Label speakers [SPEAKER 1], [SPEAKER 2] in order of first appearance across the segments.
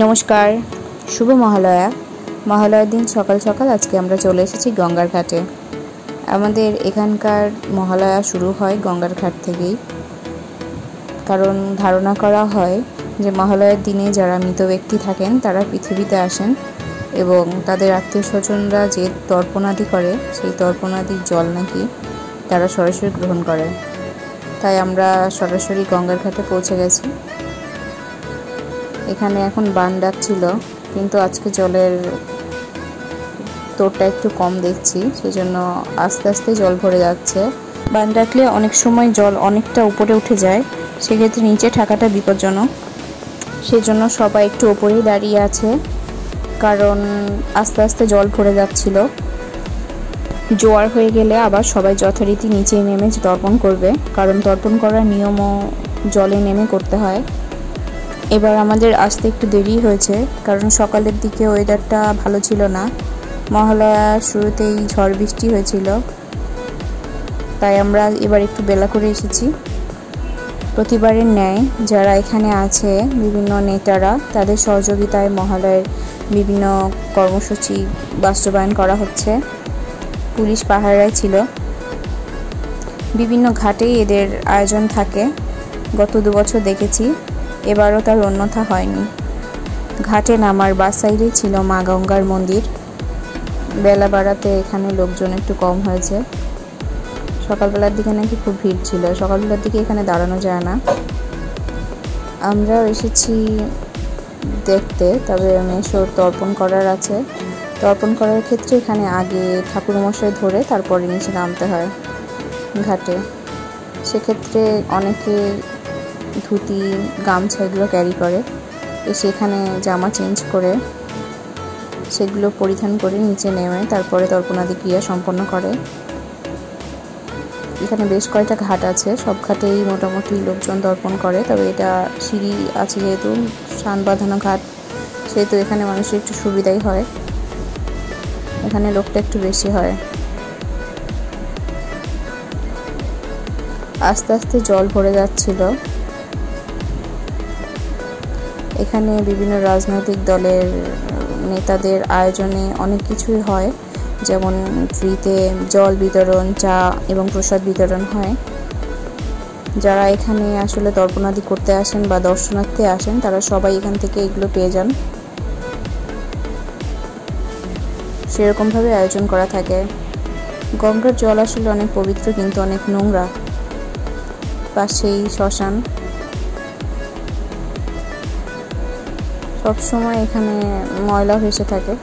[SPEAKER 1] নমস্কার, শুভ মহালয়া। মহালয়ার দিন সকাল সকাল আজকে আমরা চলে এসেছি গঙ্গার ঘাটে। আমাদের এখানকার মহালয়া শুরু হয় গঙ্গার ঘাট থেকেই, কারণ ধারণা করা হয় যে মহালয়ার দিনে যারা মৃত ব্যক্তি থাকেন তারা পৃথিবীতে আসেন এবং তাদের আত্মীয় স্বজনরা যে তর্পণাদি করে সেই তর্পণাদির জল নাকি তারা সরাসরি গ্রহণ করে। তাই আমরা সরাসরি গঙ্গার ঘাটে পৌঁছে গেছি। এখানে এখন বান ডাকছিল, কিন্তু আজকে জলের তোরটা একটু কম দেখছি, সেজন্য আস্তে আস্তে জল ভরে যাচ্ছে। বান ডাকলে অনেক সময় জল অনেকটা উপরে উঠে যায়, সেক্ষেত্রে নিচে থাকাটা বিপজ্জনক। সেজন্য সবাই একটু ওপরেই দাঁড়িয়ে আছে, কারণ আস্তে আস্তে জল ভরে যাচ্ছিল। জোয়ার হয়ে গেলে আবার সবাই যথারীতি নিচে নেমে তর্পণ করবে, কারণ তর্পণ করার নিয়মও জলে নেমে করতে হয়। এবার আমাদের আসতে একটু দেরি হয়েছে, কারণ সকালের দিকে ওয়েদারটা ভালো ছিল না। মহালয়ার শুরুতেই ঝড় বৃষ্টি হয়েছিল, তাই আমরা এবার একটু বেলা করে এসেছি। প্রতিবারের ন্যায় যারা এখানে আছে বিভিন্ন নেতারা, তাদের সহযোগিতায় মহালয়ার বিভিন্ন কর্মসূচি বাস্তবায়ন করা হচ্ছে। পুলিশ পাহারায় ছিল। বিভিন্ন ঘাটেই এদের আয়োজন থাকে, গত 2 বছর দেখেছি, এবারও তার অন্যথা হয়নি। ঘাটে নামার বাস সাইডেই ছিল মা গঙ্গার মন্দির। বেলা বাড়াতে এখানে লোকজন একটু কম হয়েছে। সকালবেলার দিকে নাকি খুব ভিড় ছিল, সকালবেলার দিকে এখানে দাঁড়ানো যায় না। আমরাও এসেছি দেখতে, তবে মেশোর তর্পণ করার আছে। তর্পণ করার ক্ষেত্রে এখানে আগে ঠাকুরমশাই ধরে তারপরে নিচে নামতে হয় ঘাটে। সেক্ষেত্রে অনেকে ধুতি গামছা এগুলো ক্যারি করে, সেখানে জামা চেঞ্জ করে সেগুলো পরিধান করে নিচে নেমে তারপরে তর্পণাদি ক্রিয়া সম্পন্ন করে। এখানে বেশ কয়েকটা ঘাট আছে, সব ঘাটেই মোটামুটি লোকজন তর্পণ করে, তবে এটা সিঁড়ি আছে যেহেতু, সান বাঁধানো ঘাট, সেহেতু এখানে মানুষের একটু সুবিধাই হয়, এখানে লোকটা একটু বেশি হয়। আস্তে আস্তে জল ভরে যাচ্ছিল। এখানে বিভিন্ন রাজনৈতিক দলের নেতাদের আয়োজনে অনেক কিছুই হয়, যেমন ফ্রিতে জল বিতরণ, চা এবং প্রসাদ বিতরণ হয়। যারা এখানে আসলে তর্পণাদি করতে আসেন বা দর্শনার্থী আসেন, তারা সবাই এখান থেকে এগুলো পেয়ে যান। সেরকমভাবে আয়োজন করা থাকে। গঙ্গার জল আসলে অনেক পবিত্র, কিন্তু অনেক নোংরা। পাশেই শ্মশান, সবসময় এখানে ময়লা ভেসে থাকে।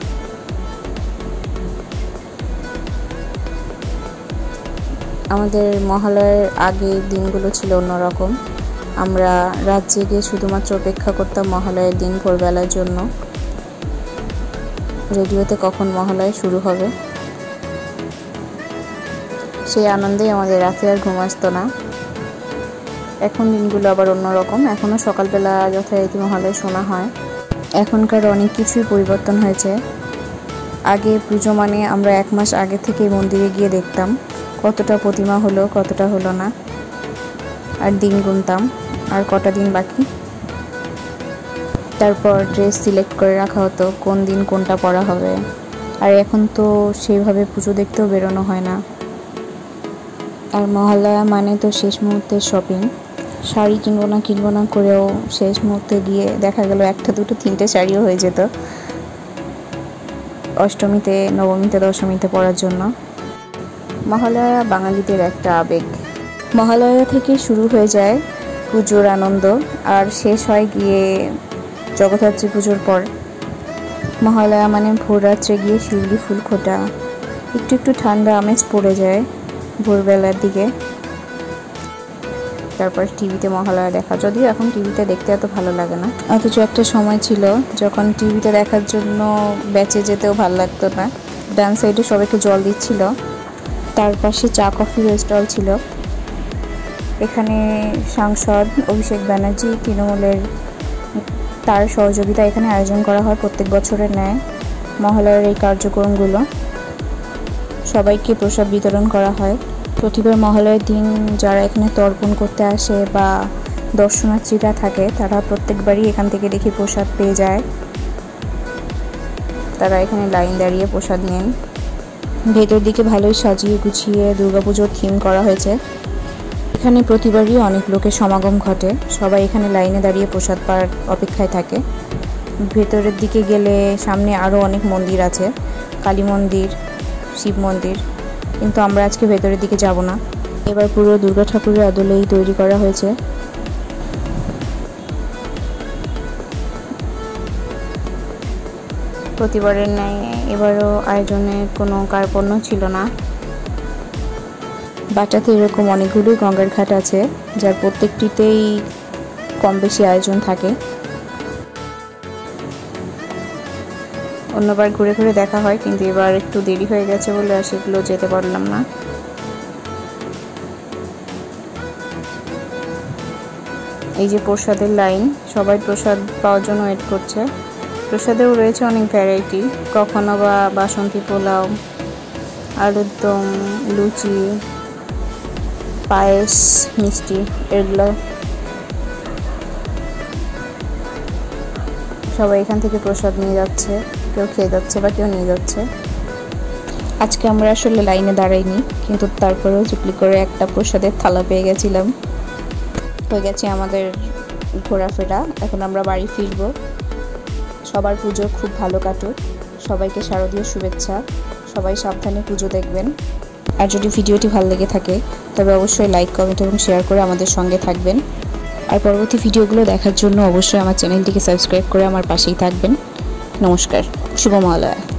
[SPEAKER 1] আমাদের মহালয়ার আগের দিনগুলো ছিল অন্যরকম। আমরা রাত জেগে শুধুমাত্র অপেক্ষা করতাম মহালয়ার দিন ভোরবেলার জন্য, রেডিওতে কখন মহালয়া শুরু হবে। সেই আনন্দেই আমাদের রাতে আর ঘুম আসতো না। এখন দিনগুলো আবার অন্যরকম, এখনও সকালবেলা যথারীতি মহালয়া শোনা হয়। এখনকার অনেক কিছুই পরিবর্তন হয়েছে। আগে পুজো মানে আমরা 1 মাস আগে থেকে মন্দিরে গিয়ে দেখতাম কতটা প্রতিমা হলো, কতটা হলো না, আর দিন গুনতাম আর কটা দিন বাকি। তারপর ড্রেস সিলেক্ট করে রাখা হতো কোন দিন কোনটা পরা হবে। আর এখন তো সেইভাবে পুজো দেখতেও বেরোনো হয় না। আর মহালয়া মানে তো শেষ মুহূর্তের শপিং। শাড়ি কিনবো না করেও শেষ মুহূর্তে গিয়ে দেখা গেল 1টা 2টো 3টে শাড়িও হয়ে যেত অষ্টমীতে, নবমীতে, দশমীতে পরার জন্য। মহালয়া বাঙালিদের একটা আবেগ। মহালয়া থেকে শুরু হয়ে যায় পুজোর আনন্দ, আর শেষ হয় গিয়ে জগদ্ধাত্রী পুজোর পর। মহালয়া মানে ভোররাত্রে গিয়ে শিউলি ফুল খোঁটা, একটু একটু ঠান্ডা আমেজ পড়ে যায় ভোরবেলার দিকে। তারপর টিভিতে মহালয়া দেখা, যদিও এখন টিভিতে দেখতে এত ভালো লাগে না, অথচ একটা সময় ছিল যখন টিভিতে দেখার জন্য বেঁচে যেতেও ভালো লাগতো না। ডান সাইডে সবাইকে জল দিচ্ছিল, তার পাশে চা কফির স্টল ছিল। এখানে সাংসদ অভিষেক ব্যানার্জি তৃণমূলের, তার সহযোগিতা এখানে আয়োজন করা হয় প্রত্যেক বছরের ন্যায়। মহালয়ার এই কার্যক্রমগুলো সবাইকে প্রসাদ বিতরণ করা হয়। প্রতিবার মহালয়ার দিন যারা এখানে তর্পণ করতে আসে বা দর্শনার্থীরা থাকে, তারা প্রত্যেকবারই এখান থেকে দেখি প্রসাদ পেয়ে যায়। তারা এখানে লাইন দাঁড়িয়ে প্রসাদ নেন। ভেতর দিকে ভালোই সাজিয়ে গুছিয়ে দুর্গাপুজোর থিম করা হয়েছে। এখানে প্রতিবারই অনেক লোকের সমাগম ঘটে, সবাই এখানে লাইনে দাঁড়িয়ে প্রসাদ পাওয়ার অপেক্ষায় থাকে। ভেতরের দিকে গেলে সামনে আরও অনেক মন্দির আছে, কালী মন্দির, শিব মন্দির, কিন্তু আমরা আজকে ভেতরের দিকে যাব না। এবার পুরো দুর্গা ঠাকুরের আদলেই তৈরি করা হয়েছে। প্রতিবারের ন্যায় এবারও আয়োজনের কোনো কার্পণ্য ছিল না। বাটাতে এরকম অনেকগুলো গঙ্গার ঘাট আছে, যার প্রত্যেকটিতেই কম বেশি আয়োজন থাকে। অন্যবার ঘুরে ঘুরে দেখা হয়, কিন্তু এবার একটু দেরি হয়ে গেছে বলে আর সেগুলো যেতে পারলাম না। এই যে প্রসাদের লাইন, সবাই প্রসাদ পাওয়ার জন্য ওয়েট করছে। প্রসাদেও রয়েছে অনেক ভ্যারাইটি, কখনো বা বাসন্তী পোলাও, আলুর দম, লুচি, পায়েস, মিষ্টি, এগুলো সবাই এখান থেকে প্রসাদ নিয়ে যাচ্ছে, কেউ খেয়ে যাচ্ছে বা কেউ নিয়ে যাচ্ছে। আজকে আমরা আসলে লাইনে দাঁড়াইনি, কিন্তু তারপরেও চুপলি করে একটা প্রসাদের থালা পেয়ে গেছিলাম। হয়ে গেছে আমাদের ঘোরাফেরা, এখন আমরা বাড়ি ফিরবো। সবার পুজো খুব ভালো কাটুক, সবাইকে শারদীয় শুভেচ্ছা। সবাই সাবধানে পুজো দেখবেন। আর যদি ভিডিওটি ভালো লেগে থাকে তবে অবশ্যই লাইক, কমেন্ট এবং শেয়ার করে আমাদের সঙ্গে থাকবেন। আর পরবর্তী ভিডিওগুলো দেখার জন্য অবশ্যই আমার চ্যানেলটিকে সাবস্ক্রাইব করে আমার পাশেই থাকবেন। নমস্কার, শুভ মহালয়া।